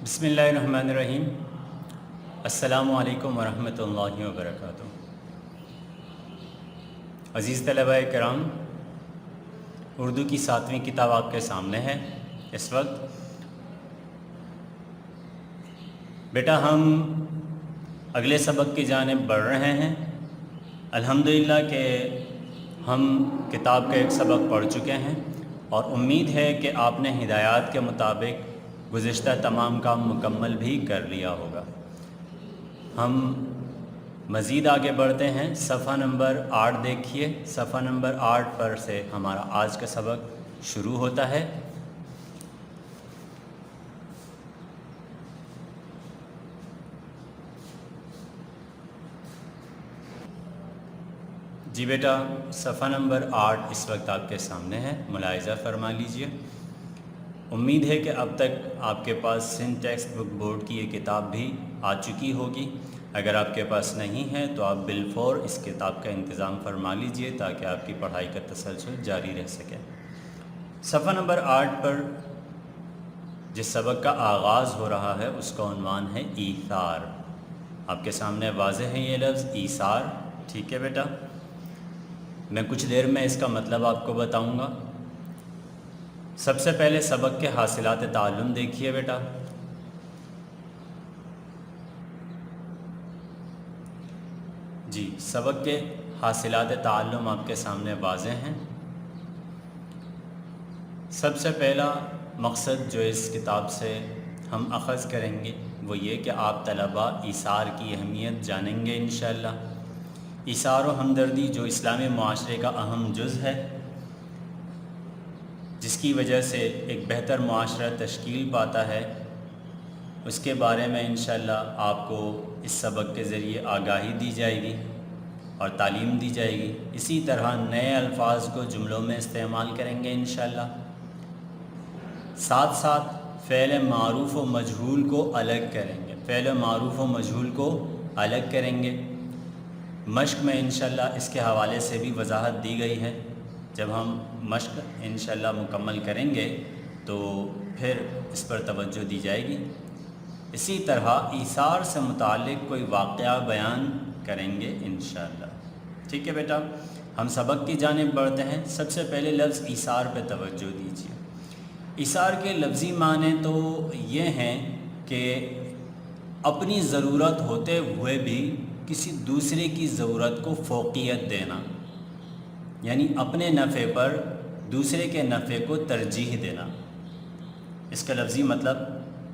بسم اللہ الرحمن الرحیم۔ السلام علیکم ورحمۃ اللہ وبرکاتہ۔ عزیز طلباء کرام، اردو کی 7ویں کتاب آپ کے سامنے ہے اس وقت۔ بیٹا ہم اگلے سبق کی جانب بڑھ رہے ہیں۔ الحمدللہ کہ ہم کتاب کا ایک سبق پڑھ چکے ہیں اور امید ہے کہ آپ نے ہدایات کے مطابق گزشتہ تمام کام مکمل بھی کر لیا ہوگا۔ ہم مزید آگے بڑھتے ہیں۔ صفحہ نمبر 8 دیکھیے۔ صفحہ نمبر 8 پر سے ہمارا آج کا سبق شروع ہوتا ہے۔ جی بیٹا، صفحہ نمبر 8 اس وقت آپ کے سامنے ہے، ملاحظہ فرما لیجئے۔ امید ہے کہ اب تک آپ کے پاس سندھ ٹیکسٹ بک بورڈ کی یہ کتاب بھی آ چکی ہوگی۔ اگر آپ کے پاس نہیں ہے تو آپ بالفور اس کتاب کا انتظام فرما لیجئے تاکہ آپ کی پڑھائی کا تسلسل جاری رہ سکے۔ صفحہ نمبر 8 پر جس سبق کا آغاز ہو رہا ہے اس کا عنوان ہے ایثار۔ آپ کے سامنے واضح ہے یہ لفظ ایثار، ٹھیک ہے بیٹا؟ میں کچھ دیر میں اس کا مطلب آپ کو بتاؤں گا۔ سب سے پہلے سبق کے حاصلات تعلم دیکھیے بیٹا۔ جی، سبق کے حاصلات تعلم آپ کے سامنے واضح ہیں۔ سب سے پہلا مقصد جو اس کتاب سے ہم اخذ کریں گے وہ یہ کہ آپ طلباء ایثار کی اہمیت جانیں گے انشاءاللہ۔ ایثار و ہمدردی جو اسلامی معاشرے کا اہم جز ہے، جس کی وجہ سے ایک بہتر معاشرہ تشکیل پاتا ہے، اس کے بارے میں انشاءاللہ آپ کو اس سبق کے ذریعے آگاہی دی جائے گی اور تعلیم دی جائے گی۔ اسی طرح نئے الفاظ کو جملوں میں استعمال کریں گے انشاءاللہ۔ ساتھ ساتھ فعل معروف و مجہول کو الگ کریں گے، فعل معروف و مجہول کو الگ کریں گے۔ مشق میں انشاءاللہ اس کے حوالے سے بھی وضاحت دی گئی ہے۔ جب ہم مشق انشاءاللہ مکمل کریں گے تو پھر اس پر توجہ دی جائے گی۔ اسی طرح ایثار سے متعلق کوئی واقعہ بیان کریں گے انشاءاللہ، ٹھیک ہے بیٹا؟ ہم سبق کی جانب بڑھتے ہیں۔ سب سے پہلے لفظ ایثار پہ توجہ دیجیے۔ ایثار کے لفظی معنی تو یہ ہیں کہ اپنی ضرورت ہوتے ہوئے بھی کسی دوسرے کی ضرورت کو فوقیت دینا، یعنی اپنے نفع پر دوسرے کے نفع کو ترجیح دینا، اس کا لفظی مطلب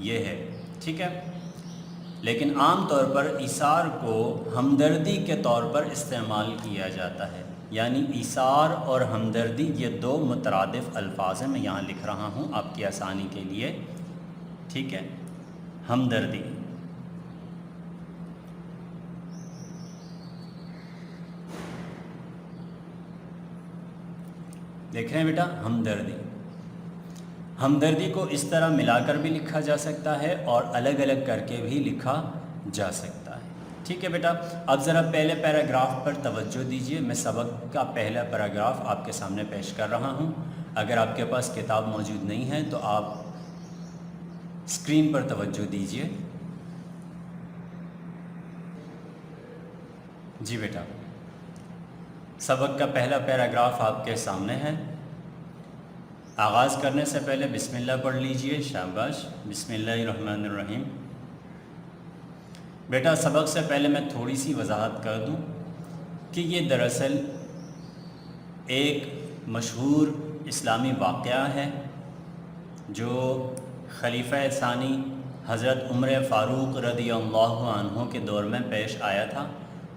یہ ہے، ٹھیک ہے؟ لیکن عام طور پر ایثار کو ہمدردی کے طور پر استعمال کیا جاتا ہے، یعنی ایثار اور ہمدردی یہ دو مترادف الفاظ ہیں۔ میں یہاں لکھ رہا ہوں آپ کی آسانی کے لیے، ٹھیک ہے؟ ہمدردی، دیکھ رہے ہیں بیٹا؟ ہمدردی، ہمدردی کو اس طرح ملا کر بھی لکھا جا سکتا ہے اور الگ الگ کر کے بھی لکھا جا سکتا ہے، ٹھیک ہے بیٹا؟ اب ذرا پہلے پیراگراف پر توجہ دیجیے۔ میں سبق کا پہلا پیراگراف آپ کے سامنے پیش کر رہا ہوں۔ اگر آپ کے پاس کتاب موجود نہیں ہے تو آپ اسکرین پر توجہ دیجیے۔ جی بیٹا، سبق کا پہلا پیراگراف آپ کے سامنے ہے۔ آغاز کرنے سے پہلے بسم اللہ پڑھ لیجئے، شاباش، بسم اللہ الرحمن الرحیم۔ بیٹا سبق سے پہلے میں تھوڑی سی وضاحت کر دوں کہ یہ دراصل ایک مشہور اسلامی واقعہ ہے جو خلیفہ ثانی حضرت عمر فاروق رضی اللہ عنہ کے دور میں پیش آیا تھا۔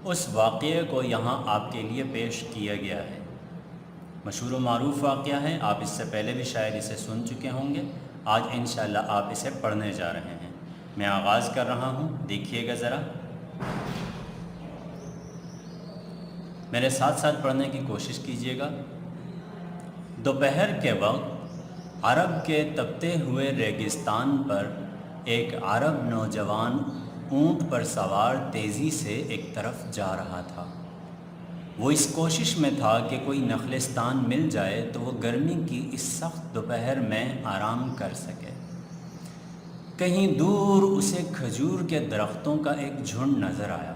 اس واقعے کو یہاں آپ کے لیے پیش کیا گیا ہے۔ مشہور و معروف واقعہ ہے، آپ اس سے پہلے بھی شاید اسے سن چکے ہوں گے۔ آج انشاءاللہ آپ اسے پڑھنے جا رہے ہیں۔ میں آغاز کر رہا ہوں، دیکھیے گا ذرا، میرے ساتھ ساتھ پڑھنے کی کوشش کیجیے گا۔ دوپہر کے وقت عرب کے تپتے ہوئے ریگستان پر ایک عرب نوجوان اونٹ پر سوار تیزی سے ایک طرف جا رہا تھا۔ وہ اس کوشش میں تھا کہ کوئی نخلستان مل جائے تو وہ گرمی کی اس سخت دوپہر میں آرام کر سکے۔ کہیں دور اسے کھجور کے درختوں کا ایک جھنڈ نظر آیا۔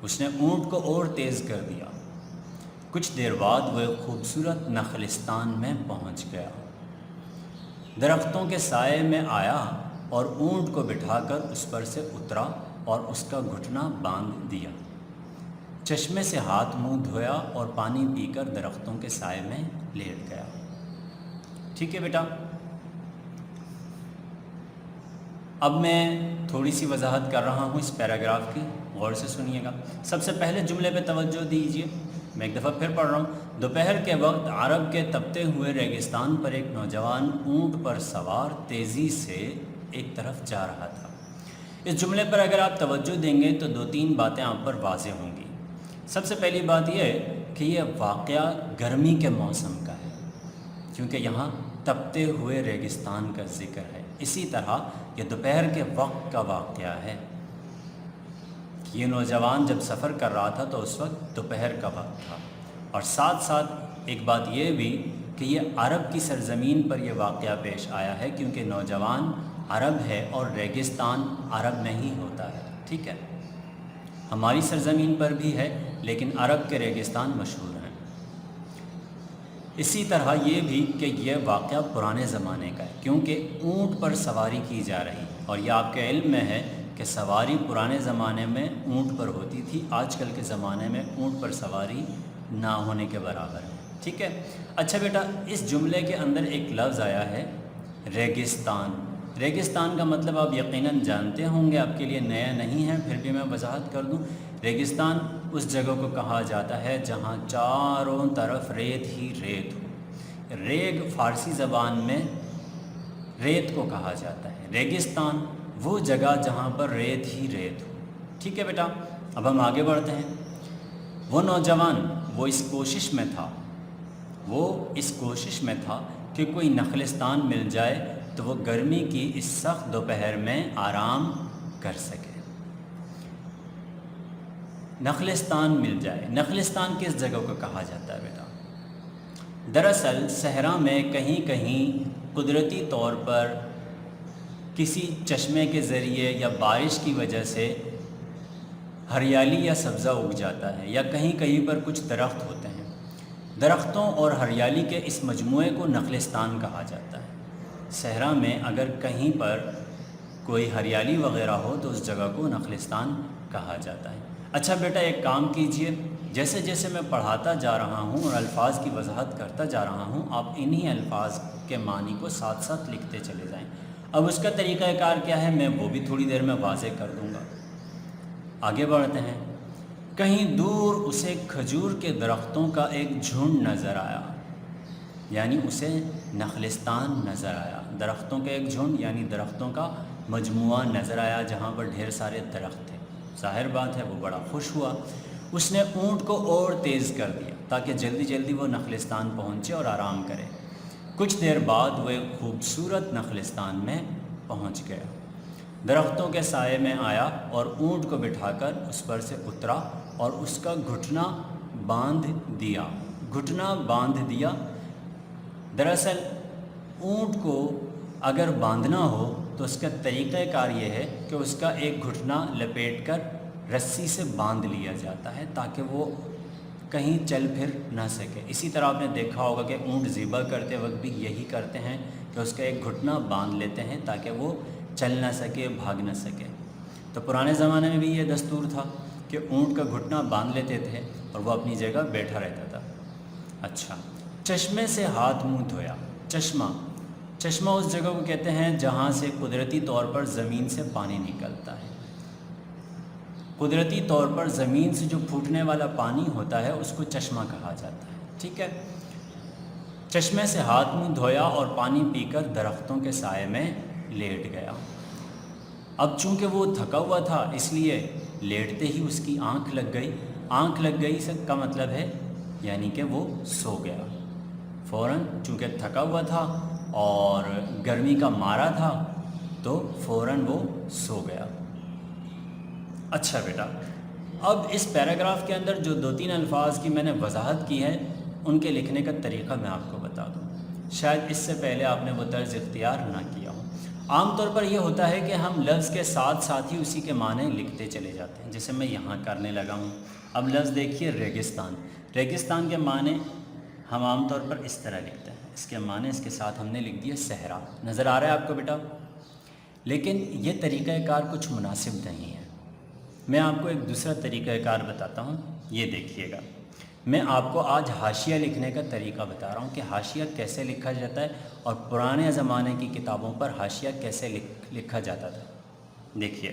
اس نے اونٹ کو اور تیز کر دیا۔ کچھ دیر بعد وہ ایک خوبصورت نخلستان میں پہنچ گیا، درختوں کے سائے میں آیا اور اونٹ کو بٹھا کر اس پر سے اترا اور اس کا گھٹنا باندھ دیا۔ چشمے سے ہاتھ منہ دھویا اور پانی پی کر درختوں کے سائے میں لیٹ گیا۔ ٹھیک ہے بیٹا، اب میں تھوڑی سی وضاحت کر رہا ہوں اس پیراگراف کی، غور سے سنیے گا۔ سب سے پہلے جملے پہ توجہ دیجیے، میں ایک دفعہ پھر پڑھ رہا ہوں۔ دوپہر کے وقت عرب کے تپتے ہوئے ریگستان پر ایک نوجوان اونٹ پر سوار تیزی سے ایک طرف جا رہا تھا۔ اس جملے پر اگر آپ توجہ دیں گے تو دو تین باتیں آپ پر واضح ہوں گی۔ سب سے پہلی بات یہ ہے کہ یہ واقعہ گرمی کے موسم کا ہے، کیونکہ یہاں تپتے ہوئے ریگستان کا ذکر ہے۔ اسی طرح یہ دوپہر کے وقت کا واقعہ ہے۔ یہ نوجوان جب سفر کر رہا تھا تو اس وقت دوپہر کا وقت تھا، اور ساتھ ساتھ ایک بات یہ بھی کہ یہ عرب کی سرزمین پر یہ واقعہ پیش آیا ہے، کیونکہ نوجوان عرب ہے اور ریگستان عرب میں ہی ہوتا ہے۔ ٹھیک ہے، ہماری سرزمین پر بھی ہے لیکن عرب کے ریگستان مشہور ہیں۔ اسی طرح یہ بھی کہ یہ واقعہ پرانے زمانے کا ہے، کیونکہ اونٹ پر سواری کی جا رہی، اور یہ آپ کے علم میں ہے کہ سواری پرانے زمانے میں اونٹ پر ہوتی تھی، آج کل کے زمانے میں اونٹ پر سواری نہ ہونے کے برابر ہے۔ ٹھیک ہے، اچھا بیٹا، اس جملے کے اندر ایک لفظ آیا ہے ریگستان۔ ریگستان کا مطلب آپ یقیناً جانتے ہوں گے، آپ کے لیے نیا نہیں ہے، پھر بھی میں وضاحت کر دوں۔ ریگستان اس جگہ کو کہا جاتا ہے جہاں چاروں طرف ریت ہی ریت ہو۔ ریگ فارسی زبان میں ریت کو کہا جاتا ہے، ریگستان وہ جگہ جہاں پر ریت ہی ریت ہو۔ ٹھیک ہے بیٹا، اب ہم آگے بڑھتے ہیں۔ وہ نوجوان وہ اس کوشش میں تھا کہ کوئی نخلستان مل جائے تو وہ گرمی کی اس سخت دوپہر میں آرام کر سکے۔ نخلستان مل جائے، نخلستان کس جگہ کو کہا جاتا ہے بیٹا؟ دراصل صحرا میں کہیں کہیں قدرتی طور پر کسی چشمے کے ذریعے یا بارش کی وجہ سے ہریالی یا سبزہ اگ جاتا ہے، یا کہیں کہیں پر کچھ درخت ہوتے ہیں۔ درختوں اور ہریالی کے اس مجموعے کو نخلستان کہا جاتا ہے۔ صحرا میں اگر کہیں پر کوئی ہریالی وغیرہ ہو تو اس جگہ کو نخلستان کہا جاتا ہے۔ اچھا بیٹا، ایک کام کیجئے، جیسے جیسے میں پڑھاتا جا رہا ہوں اور الفاظ کی وضاحت کرتا جا رہا ہوں، آپ انہی الفاظ کے معنی کو ساتھ ساتھ لکھتے چلے جائیں۔ اب اس کا طریقہ کار کیا ہے میں وہ بھی تھوڑی دیر میں واضح کر دوں گا۔ آگے بڑھتے ہیں۔ کہیں دور اسے کھجور کے درختوں کا ایک جھنڈ نظر آیا، یعنی اسے نخلستان نظر آیا۔ درختوں کا ایک جھنڈ یعنی درختوں کا مجموعہ نظر آیا جہاں پر ڈھیر سارے درخت تھے۔ ظاہر بات ہے وہ بڑا خوش ہوا۔ اس نے اونٹ کو اور تیز کر دیا تاکہ جلدی جلدی وہ نخلستان پہنچے اور آرام کرے۔ کچھ دیر بعد وہ ایک خوبصورت نخلستان میں پہنچ گیا، درختوں کے سائے میں آیا اور اونٹ کو بٹھا کر اس پر سے اترا اور اس کا گھٹنا باندھ دیا۔ گھٹنا باندھ دیا، دراصل اونٹ کو اگر باندھنا ہو تو اس کا طریقہ کار یہ ہے کہ اس کا ایک گھٹنا لپیٹ کر رسی سے باندھ لیا جاتا ہے تاکہ وہ کہیں چل پھر نہ سکے۔ اسی طرح آپ نے دیکھا ہوگا کہ اونٹ ذبح کرتے وقت بھی یہی کرتے ہیں کہ اس کا ایک گھٹنا باندھ لیتے ہیں تاکہ وہ چل نہ سکے، بھاگ نہ سکے۔ تو پرانے زمانے میں بھی یہ دستور تھا کہ اونٹ کا گھٹنا باندھ لیتے تھے اور وہ اپنی جگہ بیٹھا رہتا تھا۔ اچھا، چشمے سے ہاتھ منہ دھویا۔ چشمہ اس جگہ کو کہتے ہیں جہاں سے قدرتی طور پر زمین سے پانی نکلتا ہے۔ قدرتی طور پر زمین سے جو پھوٹنے والا پانی ہوتا ہے اس کو چشمہ کہا جاتا ہے۔ ٹھیک ہے، چشمے سے ہاتھ منہ دھویا اور پانی پی کر درختوں کے سائے میں لیٹ گیا۔ اب چونکہ وہ تھکا ہوا تھا اس لیے لیٹتے ہی اس کی آنکھ لگ گئی۔ آنکھ لگ گئی سے کا مطلب ہے یعنی کہ وہ سو گیا فوراً، چونکہ تھکا ہوا تھا اور گرمی کا مارا تھا تو فوراً وہ سو گیا۔ اچھا بیٹا، اب اس پیراگراف کے اندر جو دو تین الفاظ کی میں نے وضاحت کی ہے ان کے لکھنے کا طریقہ میں آپ کو بتا دوں، شاید اس سے پہلے آپ نے وہ طرز اختیار نہ کیا ہو۔ عام طور پر یہ ہوتا ہے کہ ہم لفظ کے ساتھ ساتھ ہی اسی کے معنی لکھتے چلے جاتے ہیں، جیسے میں یہاں کرنے لگا ہوں۔ اب لفظ دیکھیے ریگستان، ریگستان کے معنی ہم عام طور پر اس طرح لکھتے ہیں، اس کے معنی اس کے ساتھ ہم نے لکھ دیا صحرا۔ نظر آ رہا ہے آپ کو بیٹا؟ لیکن یہ طریقہ کار کچھ مناسب نہیں ہے۔ میں آپ کو ایک دوسرا طریقہ کار بتاتا ہوں، یہ دیکھیے گا۔ میں آپ کو آج حاشیہ لکھنے کا طریقہ بتا رہا ہوں کہ حاشیہ کیسے لکھا جاتا ہے اور پرانے زمانے کی کتابوں پر حاشیہ کیسے لکھا جاتا تھا۔ دیکھیے،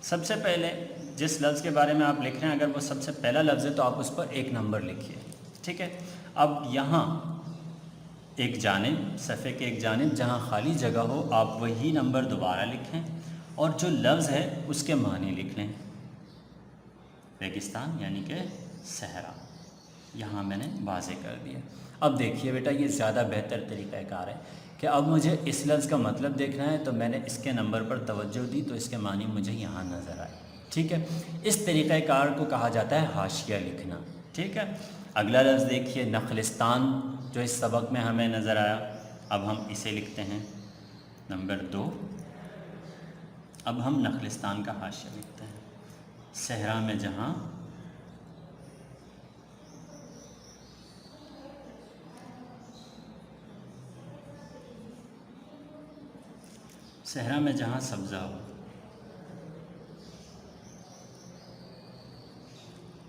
سب سے پہلے جس لفظ کے بارے میں آپ لکھ رہے ہیں، اگر وہ سب سے پہلا لفظ ہے تو آپ اس پر 1 نمبر لکھیے، ٹھیک ہے؟ اب یہاں ایک جانب، صفحے کے ایک جانب جہاں خالی جگہ ہو، آپ وہی نمبر دوبارہ لکھیں اور جو لفظ ہے اس کے معنی لکھ لیں۔ ریگستان یعنی کہ صحرا، یہاں میں نے واضح کر دیا۔ اب دیکھیے بیٹا، یہ زیادہ بہتر طریقہ کار ہے کہ اب مجھے اس لفظ کا مطلب دیکھنا ہے، تو میں نے اس کے نمبر پر توجہ دی تو اس کے معنی مجھے یہاں نظر آئے، ٹھیک ہے؟ اس طریقہ کار کو کہا جاتا ہے حاشیہ لکھنا، ٹھیک ہے؟ اگلا لفظ دیکھیے، نخلستان، جو اس سبق میں ہمیں نظر آیا۔ اب ہم اسے لکھتے ہیں نمبر 2۔ اب ہم نخلستان کا حاشیہ لکھتے ہیں، صحرا میں جہاں سبزہ ہو،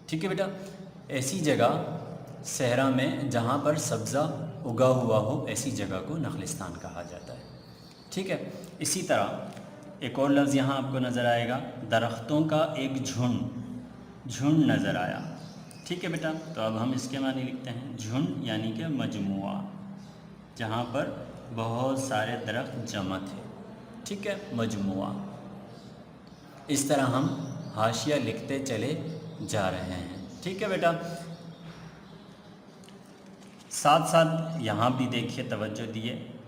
ٹھیک ہے بیٹا؟ ایسی جگہ صحرا میں جہاں پر سبزہ اگا ہوا ہو، ایسی جگہ کو نخلستان کہا جاتا ہے، ٹھیک ہے؟ اسی طرح ایک اور لفظ یہاں آپ کو نظر آئے گا، درختوں کا ایک جھنڈ نظر آیا، ٹھیک ہے بیٹا؟ تو اب ہم اس کے معنی لکھتے ہیں، جھنڈ یعنی کہ مجموعہ، جہاں پر بہت سارے درخت جمع تھے، ٹھیک ہے؟ مجموعہ۔ اس طرح ہم حاشیہ لکھتے چلے جا رہے ہیں، ٹھیک ہے بیٹا؟ ساتھ ساتھ یہاں بھی دیکھیے، توجہ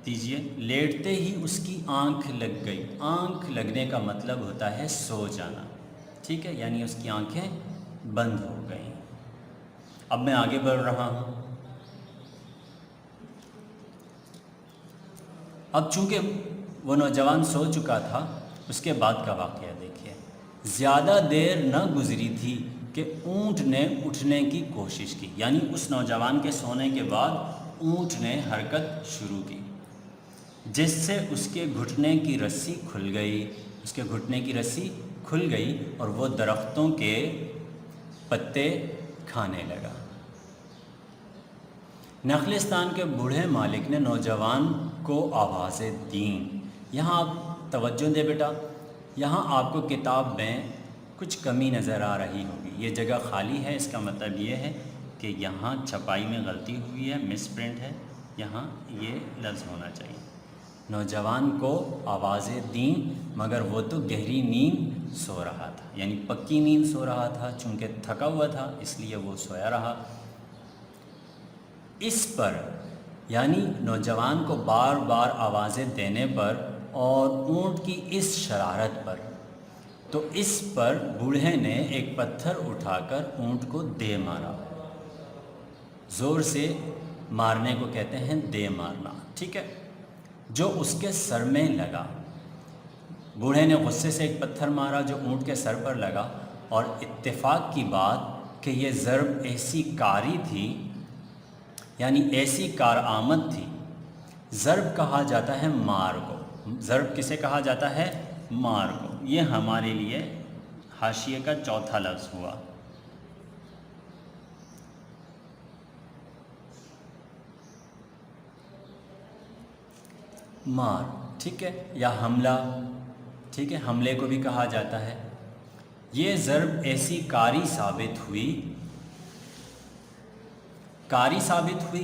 دیجیے، لیٹتے ہی اس کی آنکھ لگ گئی۔ آنکھ لگنے کا مطلب ہوتا ہے سو جانا، ٹھیک ہے؟ یعنی اس کی آنکھیں بند ہو گئیں۔ اب میں آگے بڑھ رہا ہوں۔ اب چونکہ وہ نوجوان سو چکا تھا، اس کے بعد کا واقعہ دیکھیے۔ زیادہ دیر نہ گزری تھی کہ اونٹ نے اٹھنے کی کوشش کی، یعنی اس نوجوان کے سونے کے بعد اونٹ نے حرکت شروع کی، جس سے اس کے گھٹنے کی رسی کھل گئی، اور وہ درختوں کے پتے کھانے لگا۔ نخلستان کے بوڑھے مالک نے نوجوان کو آوازیں دیں۔ یہاں آپ توجہ دیں بیٹا، یہاں آپ کو کتاب میں کچھ کمی نظر آ رہی ہوگی، یہ جگہ خالی ہے، اس کا مطلب یہ ہے کہ یہاں چھپائی میں غلطی ہوئی ہے، مس پرنٹ ہے، یہاں یہ لفظ ہونا چاہیے۔ نوجوان کو آوازیں دیں مگر وہ تو گہری نیند سو رہا تھا، یعنی پکی نیند سو رہا تھا، چونکہ تھکا ہوا تھا اس لیے وہ سویا رہا۔ اس پر یعنی نوجوان کو بار بار آوازیں دینے پر اور اونٹ کی اس شرارت پر، تو اس پر بوڑھے نے ایک پتھر اٹھا کر اونٹ کو دے مارا۔ زور سے مارنے کو کہتے ہیں دے مارنا، ٹھیک ہے؟ جو اس کے سر میں لگا۔ بوڑھے نے غصے سے ایک پتھر مارا جو اونٹ کے سر پر لگا، اور اتفاق کی بات کہ یہ ضرب ایسی کاری تھی، یعنی ایسی کارآمد تھی۔ ضرب کہا جاتا ہے مار کو۔ ضرب کسے کہا جاتا ہے؟ مار کو۔ یہ ہمارے لیے حاشیے کا چوتھا لفظ ہوا۔ مار، ٹھیک ہے؟ یا حملہ، ٹھیک ہے؟ حملے کو بھی کہا جاتا ہے۔ یہ ضرب ایسی کاری ثابت ہوئی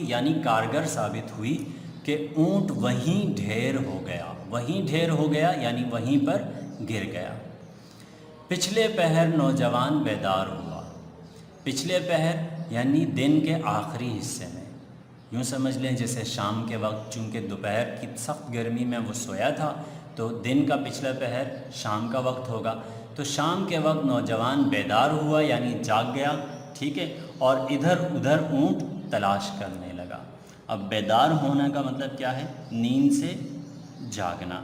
یعنی کارگر ثابت ہوئی کہ اونٹ وہیں ڈھیر ہو گیا یعنی وہیں پر گر گیا۔ پچھلے پہر نوجوان بیدار ہوا۔ پچھلے پہر یعنی دن کے آخری حصے میں، یوں سمجھ لیں جیسے شام کے وقت، چونکہ دوپہر کی سخت گرمی میں وہ سویا تھا تو دن کا پچھلا پہر شام کا وقت ہوگا، تو شام کے وقت نوجوان بیدار ہوا یعنی جاگ گیا، ٹھیک ہے؟ اور ادھر ادھر اونٹ تلاش کرنے لگا۔ اب بیدار ہونا کا مطلب کیا ہے؟ نیند سے جاگنا،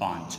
5,